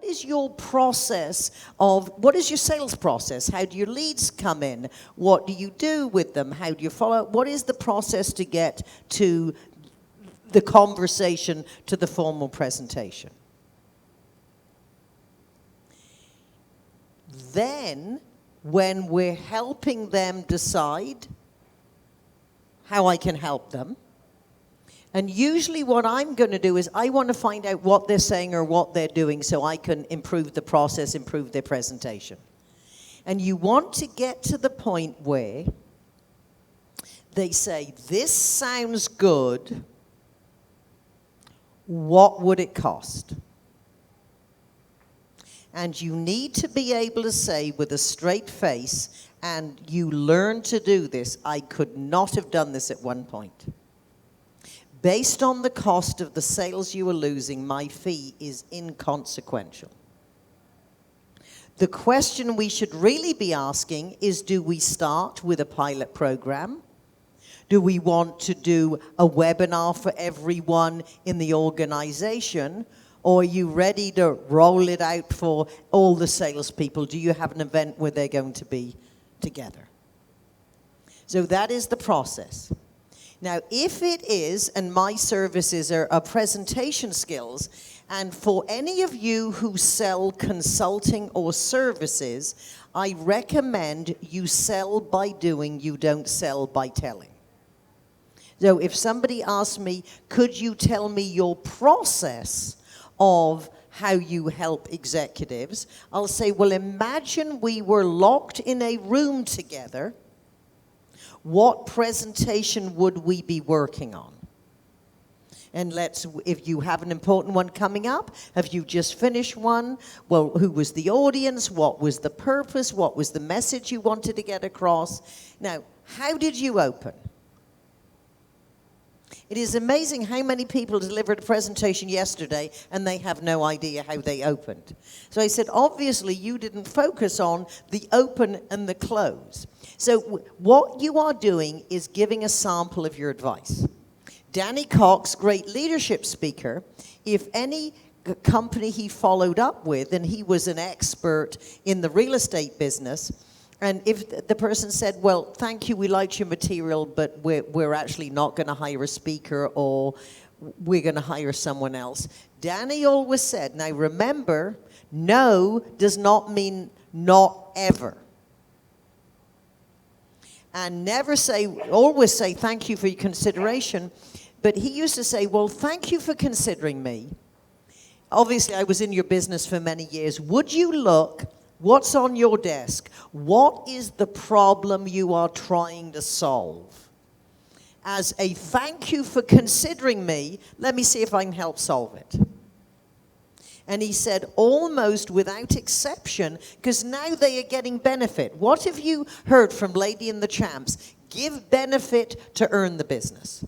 what is your process of, what is your sales process? How do your leads come in? What do you do with them? How do you follow? What is the process to get to the conversation, to the formal presentation? Then, when we're helping them decide how I can help them, and usually what I'm going to do is I want to find out what they're saying or what they're doing so I can improve the process, improve their presentation. And you want to get to the point where they say, this sounds good, what would it cost? And you need to be able to say with a straight face, and you learn to do this, I could not have done this at one point. Based on the cost of the sales you are losing, my fee is inconsequential. The question we should really be asking is, do we start with a pilot program? Do we want to do a webinar for everyone in the organization? Or are you ready to roll it out for all the salespeople? Do you have an event where they're going to be together? So that is the process. Now, if it is, and my services are presentation skills, and for any of you who sell consulting or services, I recommend you sell by doing, you don't sell by telling. So if somebody asks me, could you tell me your process of how you help executives, I'll say, well, imagine we were locked in a room together. What presentation would we be working on? And if you have an important one coming up, have you just finished one? Well, who was the audience? What was the purpose? What was the message you wanted to get across? Now, how did you open? It is amazing how many people delivered a presentation yesterday and they have no idea how they opened. So I said, obviously you didn't focus on the open and the close. So what you are doing is giving a sample of your advice. Danny Cox, great leadership speaker, if any company he followed up with, and he was an expert in the real estate business, and if the person said, well, thank you, we liked your material, but we're actually not going to hire a speaker, or we're going to hire someone else. Danny always said, now remember, no does not mean not ever. And never say, always say thank you for your consideration. But he used to say, well, thank you for considering me. Obviously, I was in your business for many years. Would you look? What's on your desk? What is the problem you are trying to solve? As a thank you for considering me, let me see if I can help solve it. And he said, almost without exception, because now they are getting benefit. What have you heard from Lady and the Champs? Give benefit to earn the business.